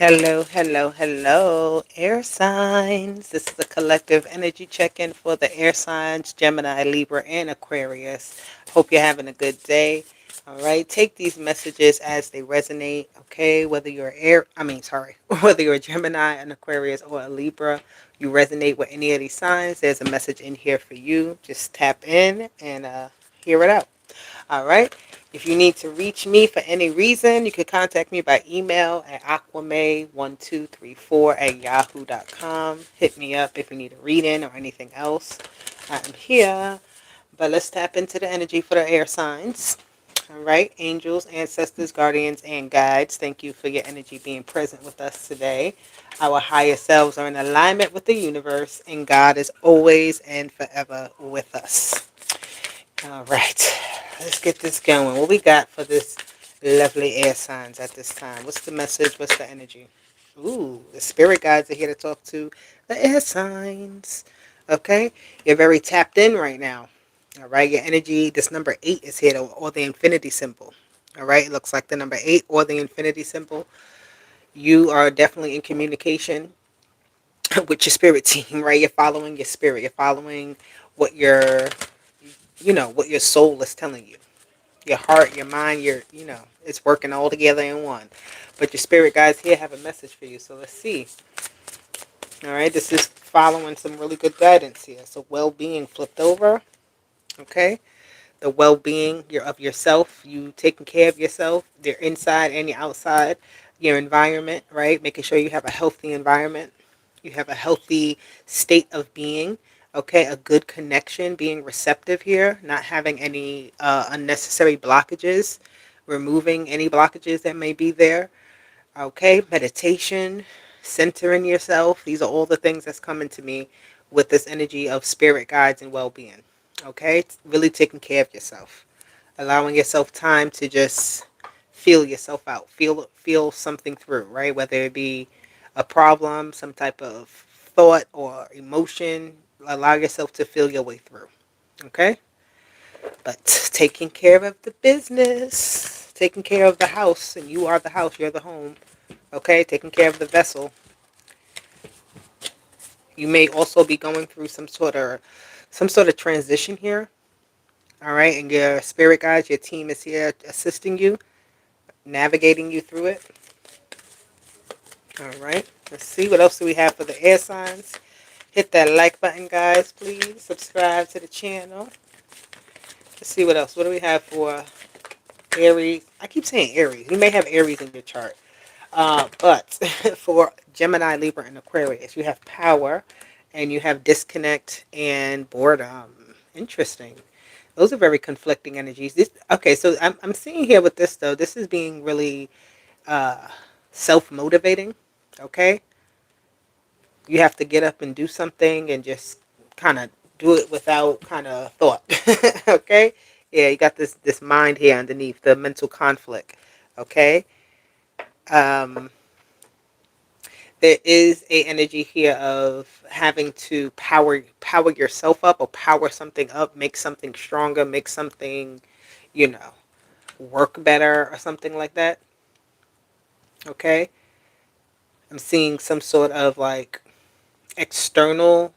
Hello, hello, hello, air signs. This is a collective energy check-in for the air signs, Gemini, Libra, and Aquarius. Hope you're having a good day. All right, take these messages as they resonate, okay? Whether you're whether you're a Gemini, an Aquarius, or a Libra, you resonate with any of these signs, there's a message in here for you. Just tap in and hear it out. All right. If you need to reach me for any reason, you can contact me by email at aquame1234@yahoo.com. Hit me up if you need a reading or anything else. I'm here. But let's tap into the energy for the air signs. All right. Angels, ancestors, guardians, and guides, thank you for your energy being present with us today. Our higher selves are in alignment with the universe, and God is always and forever with us. All right, let's get this going. What we got for this lovely air signs at this time? What's the message? What's the energy? Ooh, the spirit guides are here to talk to the air signs. Okay, you're very tapped in right now. All right, your energy, this number 8 is here, or the infinity symbol. All right, it looks like the number 8 or the infinity symbol. You are definitely in communication with your spirit team, right? You're following your spirit. You're following what what your soul is telling you. Your heart, your mind, it's working all together in one. But your spirit guides here have a message for you. So let's see. All right, this is following some really good guidance here. So well-being flipped over. Okay, the well-being of yourself, you taking care of yourself, your inside and your outside, your environment, right? Making sure you have a healthy environment, you have a healthy state of being. Okay, a good connection, being receptive here, not having any unnecessary blockages, removing any blockages that may be there. Okay, meditation, centering yourself. These are all the things that's coming to me with this energy of spirit guides and well-being. Okay, really taking care of yourself, allowing yourself time to just feel yourself out, feel something through, right? Whether it be a problem, some type of thought or emotion, allow yourself to feel your way through. Okay, but taking care of the business, taking care of the house, and you are the house, you're the home. Okay, taking care of the vessel. You may also be going through some sort of transition here. All right, and your spirit guides, your team is here assisting you, navigating you through it. All right, let's see what else do we have for the air signs. Hit that like button, guys, please. Subscribe to the channel. Let's see what else. What do we have for Aries? I keep saying Aries. You may have Aries in your chart. But for Gemini, Libra, and Aquarius, you have power and you have disconnect and boredom. Interesting. Those are very conflicting energies. Okay, so I'm seeing here with this, though, this is being really uh, self-motivating. Okay, you have to get up and do something and just kind of do it without kind of thought. Okay, yeah, you got this mind here underneath the mental conflict. Okay, um, there is a energy here of having to power yourself up or power something up, make something stronger, make something, you know, work better or something like that. Okay, I'm seeing some sort of like external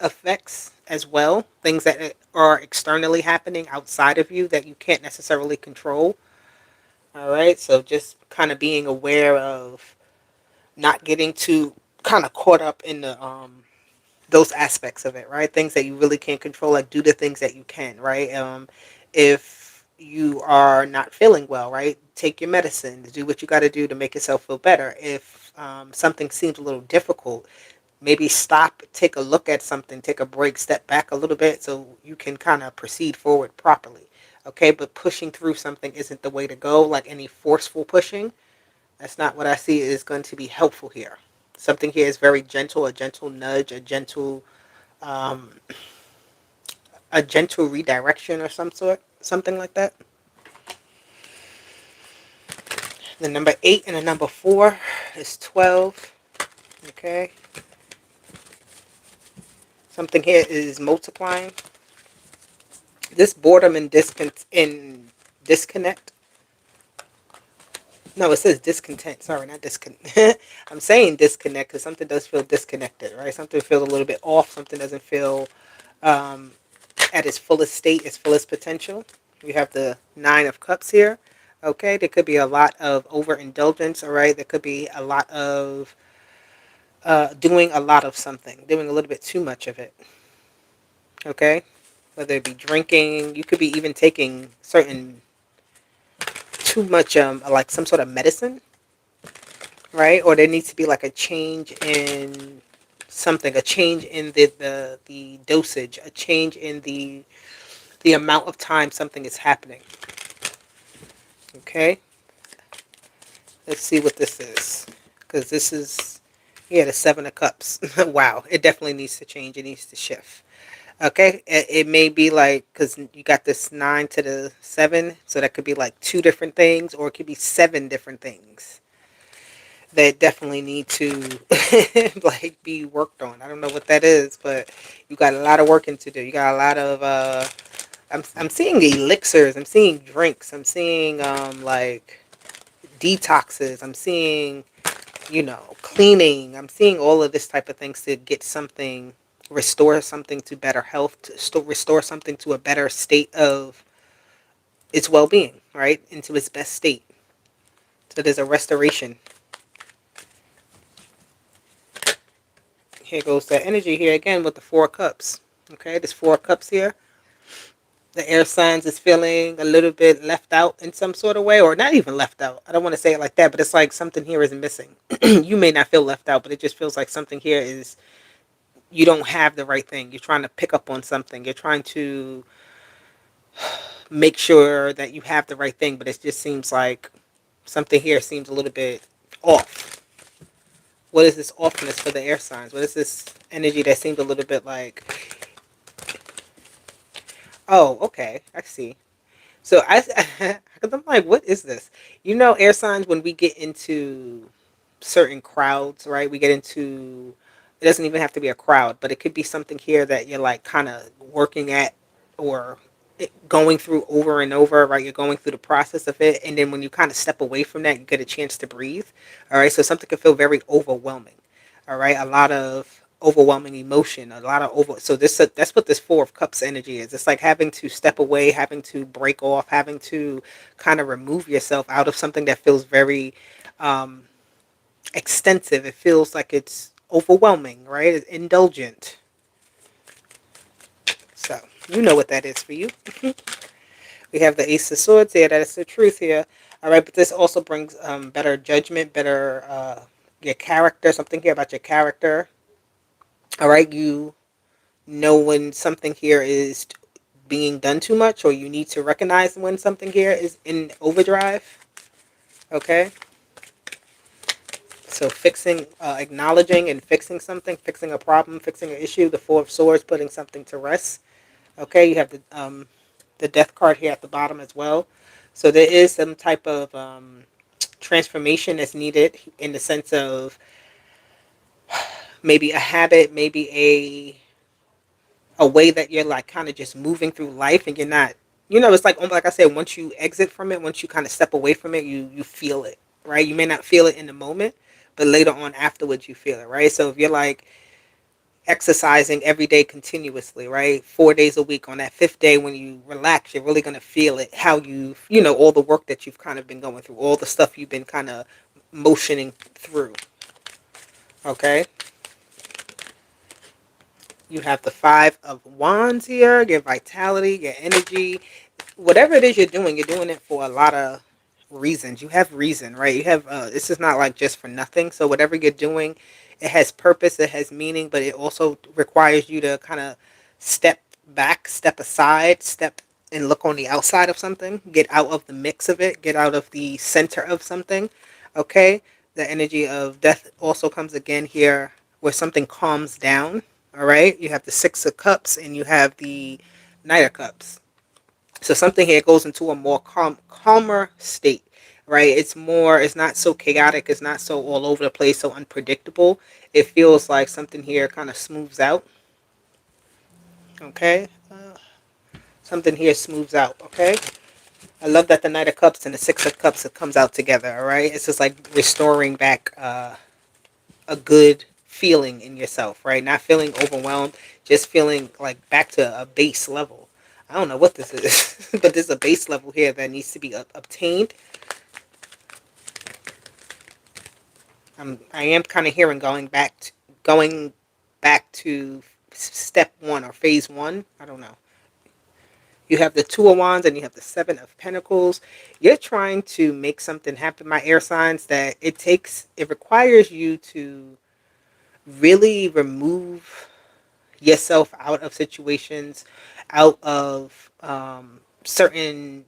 effects as well, things that are externally happening outside of you that you can't necessarily control. All right, so just kind of being aware of not getting too kind of caught up in the those aspects of it, right? Things that you really can't control, like do the things that you can, right? If you are not feeling well, right, take your medicine, do what you got to do to make yourself feel better. If something seems a little difficult, maybe stop, take a look at something, take a break, step back a little bit so you can kind of proceed forward properly. Okay, but pushing through something isn't the way to go, like any forceful pushing. That's not what I see is going to be helpful here. Something here is very gentle, a gentle nudge, um, a gentle redirection or some sort, something like that. The number 8 and the number 4 is 12. Okay, something here is multiplying. This boredom and disconnect No, it says discontent. Sorry, not disconnect. I'm saying disconnect because something does feel disconnected, right? Something feels a little bit off. Something doesn't feel um, at its fullest state, its fullest potential. You have the Nine of Cups here. Okay, there could be a lot of overindulgence. All right, there could be a lot of doing a lot of something, doing a little bit too much of it. Okay, whether it be drinking, you could be even taking certain too much, like some sort of medicine, right? Or there needs to be like a change in something, a change in the dosage, a change in the amount of time something is happening. Okay, let's see what this is, because this is, yeah, the Seven of Cups. Wow, it definitely needs to change. It needs to shift. Okay, it may be like, because you got this 9 to the 7, so that could be like two different things, or it could be seven different things that definitely need to like be worked on. I don't know what that is, but you got a lot of working to do. You got a lot of I'm seeing elixirs, I'm seeing drinks, I'm seeing like detoxes, I'm seeing, cleaning, I'm seeing all of this type of things to get something, restore something to better health, to restore something to a better state of its well-being, right? Into its best state. So there's a restoration. Here goes that energy here again with the Four Cups. Okay, there's Four Cups here. The air signs is feeling a little bit left out in some sort of way, or not even left out. I don't want to say it like that, but it's like something here is missing. You may not feel left out, but it just feels like something here is, you don't have the right thing. You're trying to pick up on something. You're trying to make sure that you have the right thing, but it just seems like something here seems a little bit off. What is this offness for the air signs? What is this energy that seems a little bit like, oh, okay, I see. So because I'm like, what is this? Air signs, when we get into certain crowds, right? We get into, it doesn't even have to be a crowd, but it could be something here that you're like kind of working at, or going through over and over, right? You're going through the process of it, and then when you kind of step away from that, you get a chance to breathe. All right, so something can feel very overwhelming. All right, a lot of overwhelming emotion, a lot of over. So that's what this Four of Cups energy is. It's like having to step away, having to break off, having to kind of remove yourself out of something that feels very um, extensive. It feels like it's overwhelming, right? It's indulgent. So you know what that is for you. We have the Ace of Swords here. That is the truth here. All right, but this also brings better judgment, better your character. Something here about your character. All right, you know when something here is being done too much, or you need to recognize when something here is in overdrive. Okay, so fixing, acknowledging and fixing something, fixing a problem, fixing an issue. The Four of Swords, putting something to rest. Okay, you have the Death card here at the bottom as well. So there is some type of transformation that's needed, in the sense of maybe a habit, maybe a way that you're like kind of just moving through life, and you're not, it's like I said, once you exit from it, once you kind of step away from it, you feel it, right? You may not feel it in the moment, but later on afterwards you feel it, right? So if you're like exercising every day continuously, right, 4 days a week, on that fifth day when you relax, you're really going to feel it, how all the work that you've kind of been going through, all the stuff you've been kind of motioning through. Okay, you have the Five of Wands here, your vitality, your energy. Whatever it is you're doing it for a lot of reasons. You have reason, right? You have, this is not like just for nothing. So whatever you're doing, it has purpose, it has meaning, but it also requires you to kind of step back, step aside, step and look on the outside of something, get out of the mix of it, get out of the center of something. Okay, the energy of death also comes again here, where something calms down. All right, you have the Six of Cups and you have the Knight of Cups. So something here goes into a more calmer state, right? It's not so chaotic. It's not so all over the place, so unpredictable. It feels like something here kind of smooths out. Okay, something here smooths out. Okay, I love that the Knight of Cups and the Six of Cups, it comes out together, all right? It's just like restoring back a good feeling in yourself, right? Not feeling overwhelmed, just feeling like back to a base level. I don't know what this is, but there's a base level here that needs to be obtained. I am kind of hearing going back to step one or phase one. I don't know. You have the Two of Wands and you have the Seven of Pentacles. You're trying to make something happen, my air signs, that it requires you to really remove yourself out of situations, out of certain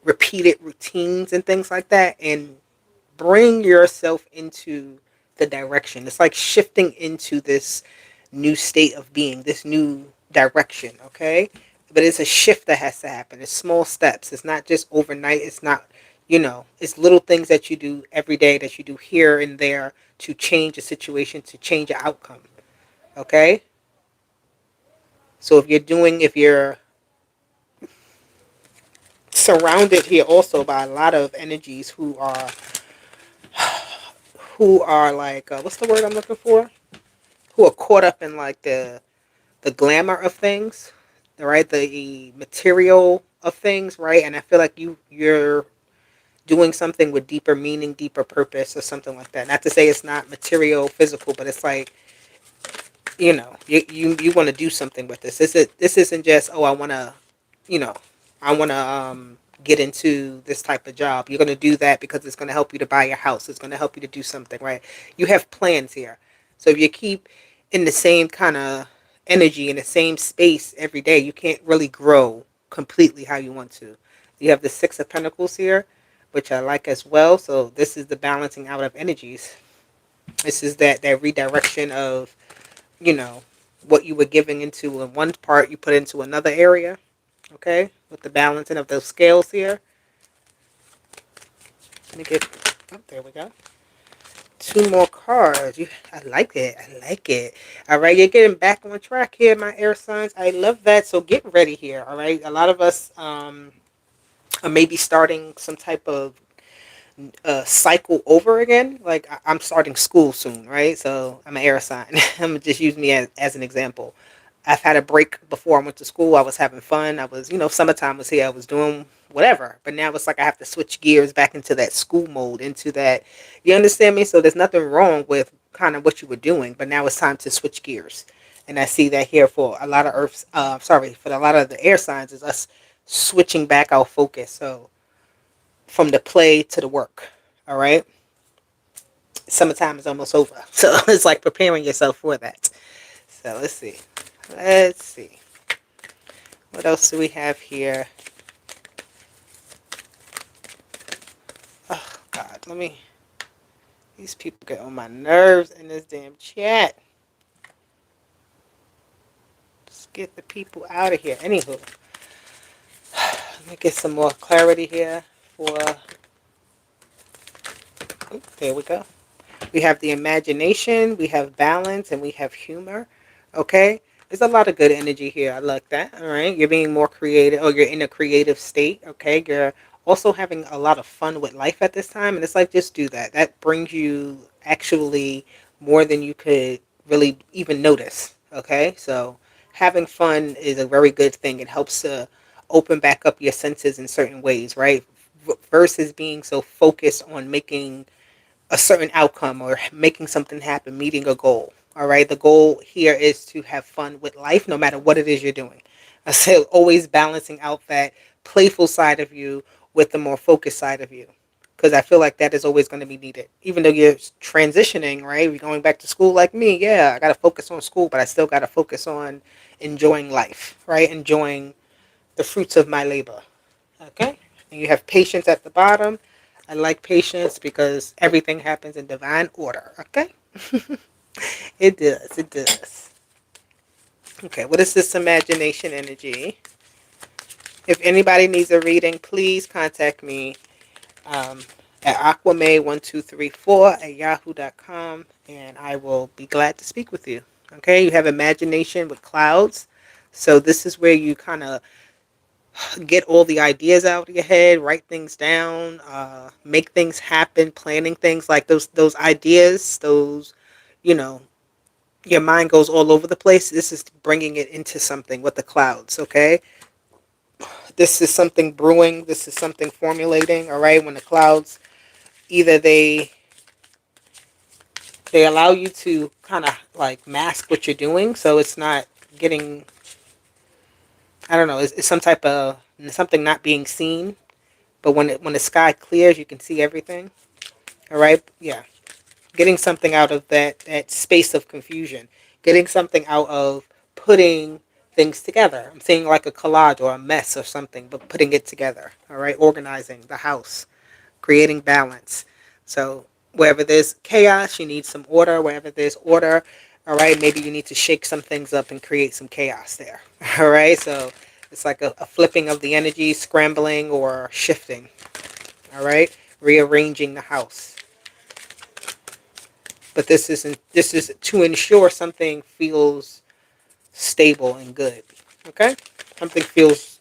repeated routines and things like that, and bring yourself into the direction. It's like shifting into this new state of being, this new direction, okay? But it's a shift that has to happen. It's small steps. It's not just overnight. It's not, it's little things that you do every day, that you do here and there to change a situation, to change an outcome, okay? So if you're surrounded here also by a lot of energies who are like, what's the word I'm looking for? Who are caught up in like the glamour of things, right? The material of things, right? And I feel like you're doing something with deeper meaning, deeper purpose, or something like that. Not to say it's not material, physical, but it's like, you want to do something with this. This isn't just, oh, you know I want to get into this type of job. You're going to do that because it's going to help you to buy your house. It's going to help you to do something, right? You have plans here. So if you keep in the same kind of energy, in the same space every day, you can't really grow completely how you want to. You have the Six of Pentacles here, which I like as well. So this is the balancing out of energies. This is that redirection of, you know, what you were giving into in one part, you put into another area. Okay, with the balancing of those scales here. Let me get, oh, there we go. Two more cards. I like it. I like it. All right, you're getting back on track here, my air signs. I love that. So get ready here. All right, a lot of us are maybe starting some type of cycle over again. Like I'm starting school soon, right? So I'm an air sign. I'm gonna just use me as an example. I've had a break before I went to school. I was having fun. I was, summertime was here. I was doing whatever. But now it's like I have to switch gears back into that school mode, into that. You understand me? So there's nothing wrong with kind of what you were doing, but now it's time to switch gears. And I see that here for a lot of Earths. For a lot of the air signs, is us switching back our focus. So from the play to the work. All right. Summertime is almost over. So it's like preparing yourself for that. So let's see. Let's see. What else do we have here? Oh, God. These people get on my nerves in this damn chat. Just get the people out of here. Anywho. Let me get some more clarity here for. There we go. We have the imagination, we have balance, and we have humor. Okay? There's a lot of good energy here. I like that. All right? You're being more creative, or you're in a creative state. Okay? You're also having a lot of fun with life at this time. And it's like, just do that. That brings you actually more than you could really even notice. Okay? So having fun is a very good thing. It helps to open back up your senses in certain ways, right? Versus being so focused on making a certain outcome or making something happen, meeting a goal. All right. The goal here is to have fun with life, no matter what it is you're doing. I said always balancing out that playful side of you with the more focused side of you. Because I feel like that is always going to be needed. Even though you're transitioning, right? You're going back to school like me. Yeah, I got to focus on school, but I still got to focus on enjoying life, right? Enjoying the fruits of my labor. Okay? And you have patience at the bottom. I like patience because everything happens in divine order. Okay? It does. It does. Okay, what is this imagination energy? If anybody needs a reading, please contact me um, at aquamay1234 at yahoo.com, and I will be glad to speak with you. Okay, you have imagination with clouds. So this is where you kind of get all the ideas out of your head, write things down, make things happen, planning things like those ideas, those, you know, your mind goes all over the place. This is bringing it into something with the clouds, okay? This is something brewing. This is something formulating, all right? When the clouds, either they allow you to kind of like mask what you're doing so it's not getting, I don't know, it's some type of something not being seen. But when the sky clears, you can see everything. All right, yeah, getting something out of that space of confusion, getting something out of putting things together. I'm saying like a collage or a mess or something, but putting it together. All right, organizing the house, creating balance. So wherever there's chaos, you need some order. Wherever there's order, all right, maybe you need to shake some things up and create some chaos there. All right, so it's like a flipping of the energy, scrambling or shifting. All right, rearranging the house. But this is to ensure something feels stable and good. Okay, something feels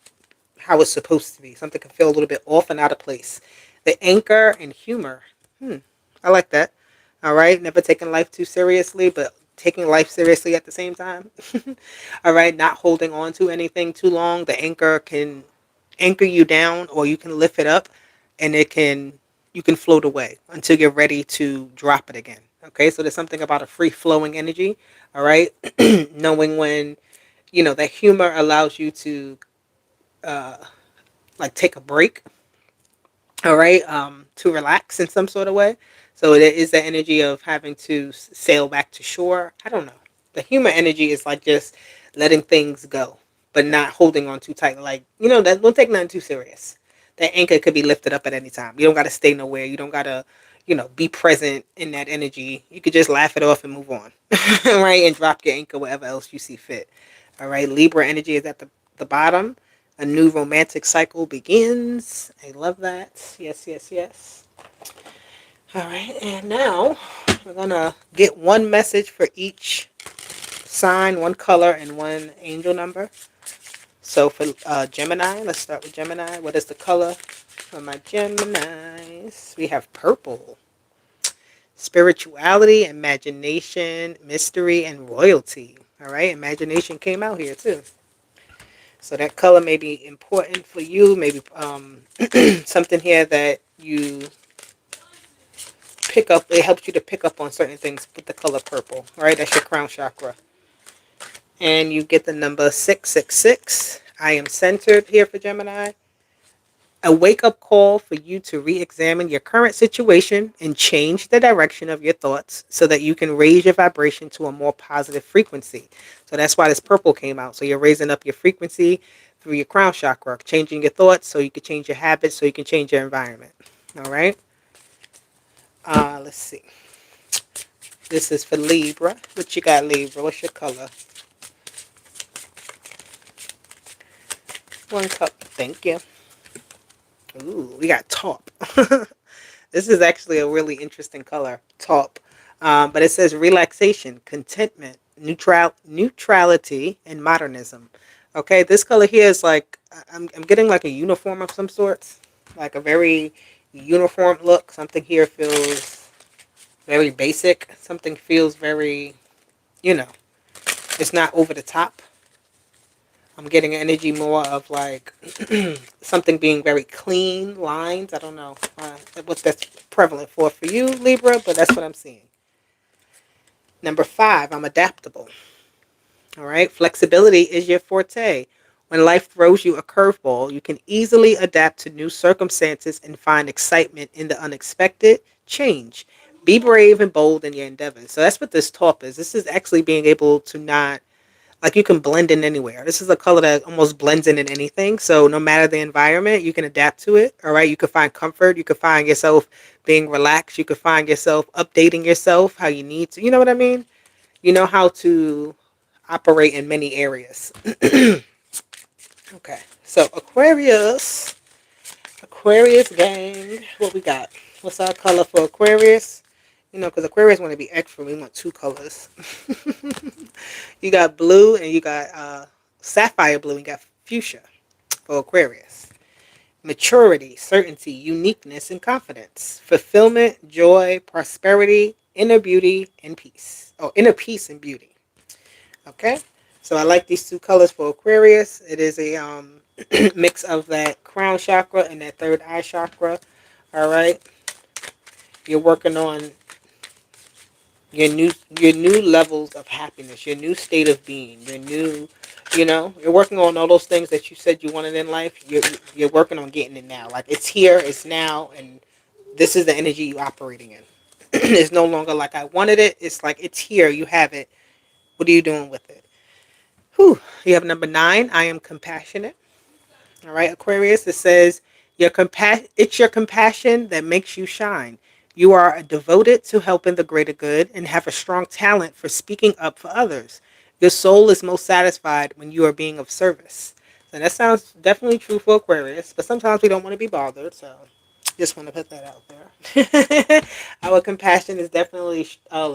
how it's supposed to be. Something can feel a little bit off and out of place. The anchor and humor. I like that. All right, never taking life too seriously, but taking life seriously at the same time. All right, not holding on to anything too long. The anchor can anchor you down, or you can lift it up, and you can float away until you're ready to drop it again. Okay, so there's something about a free flowing energy. All right, knowing when that humor allows you to uh, like take a break, all right, to relax in some sort of way. So it is the energy of having to sail back to shore. I don't know. The humor energy is like just letting things go, but not holding on too tight. Like, that don't take nothing too serious. That anchor could be lifted up at any time. You don't got to stay nowhere. You don't got to, be present in that energy. You could just laugh it off and move on, right? And drop your anchor wherever else you see fit. All right. Libra energy is at the bottom. A new romantic cycle begins. I love that. Yes, yes, yes. All right, and now we're gonna get one message for each sign, one color, and one angel number. So for Gemini, let's start with Gemini. What is the color for my Geminis? We have purple. Spirituality, imagination, mystery, and royalty. All right, imagination came out here too. So that color may be important for you. Maybe something here that you pick up. It helps you to pick up on certain things with the color purple. All right, that's your crown chakra. And you get the number 666. I am centered here for Gemini. A wake-up call for you to re-examine your current situation and change the direction of your thoughts so that you can raise your vibration to a more positive frequency. So that's why this purple came out. So you're raising up your frequency through your crown chakra, changing your thoughts so you can change your habits, so you can change your environment. All right. Let's see. This is for Libra. What you got, Libra? What's your color? One cup. Thank you. Ooh, we got taupe. This is actually a really interesting color, taupe. But it says relaxation, contentment, neutrality, and modernism. Okay, this color here is like, I'm getting like a uniform of some sorts, like a very uniform look. Something here feels very basic. Something feels very, you know, it's not over the top. I'm getting energy more of like something being very clean lines. I don't know what that's prevalent for you, Libra, but that's what I'm seeing. Number 5, I'm adaptable. All right, flexibility is your forte. When life throws you a curveball, you can easily adapt to new circumstances and find excitement in the unexpected change. Be brave and bold in your endeavors. So that's what this taupe is. This is actually being able to not, like, you can blend in anywhere. This is a color that almost blends in anything. So no matter the environment, you can adapt to it. All right. You can find comfort. You can find yourself being relaxed. You can find yourself updating yourself how you need to. You know what I mean? You know how to operate in many areas. Okay. So Aquarius. Aquarius gang. What we got? What's our color for Aquarius? Because Aquarius want to be extra. We want 2 colors. You got blue and you got sapphire blue and you got fuchsia for Aquarius. Maturity, certainty, uniqueness, and confidence. Fulfillment, joy, prosperity, inner beauty, and peace. Oh, inner peace and beauty. Okay? So I like these two colors for Aquarius. It is a mix of that crown chakra and that third eye chakra. All right? You're working on your new levels of happiness, your new state of being, your new, you're working on all those things that you said you wanted in life. You're working on getting it now. Like it's here, it's now, and this is the energy you're operating in. It's no longer like I wanted it. It's like it's here. You have it. What are you doing with it? Whew. You have number 9. I am compassionate. All right, Aquarius. It says it's your compassion that makes you shine. You are devoted to helping the greater good and have a strong talent for speaking up for others. Your soul is most satisfied when you are being of service. And that sounds definitely true for Aquarius, but sometimes we don't want to be bothered, so just want to put that out there. Our compassion is definitely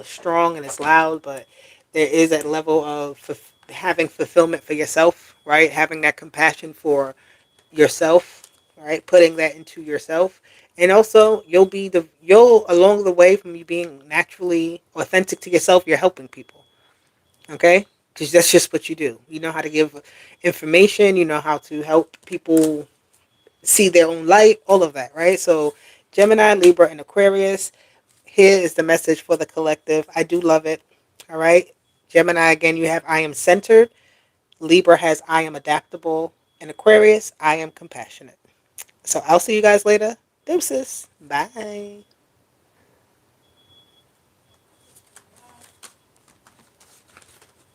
strong and it's loud, but there is that level of having fulfillment for yourself, right? Having that compassion for yourself, right? Putting that into yourself. And also you'll along the way from you being naturally authentic to yourself, you're helping people. Okay? Because that's just what you do. You know how to give information, you know how to help people see their own light, all of that, right? So Gemini, Libra, and Aquarius, here is the message for the collective. I do love it. All right. Gemini, again, you have I am centered. Libra has I am adaptable. And Aquarius, I am compassionate. So I'll see you guys later. Deuces. Bye.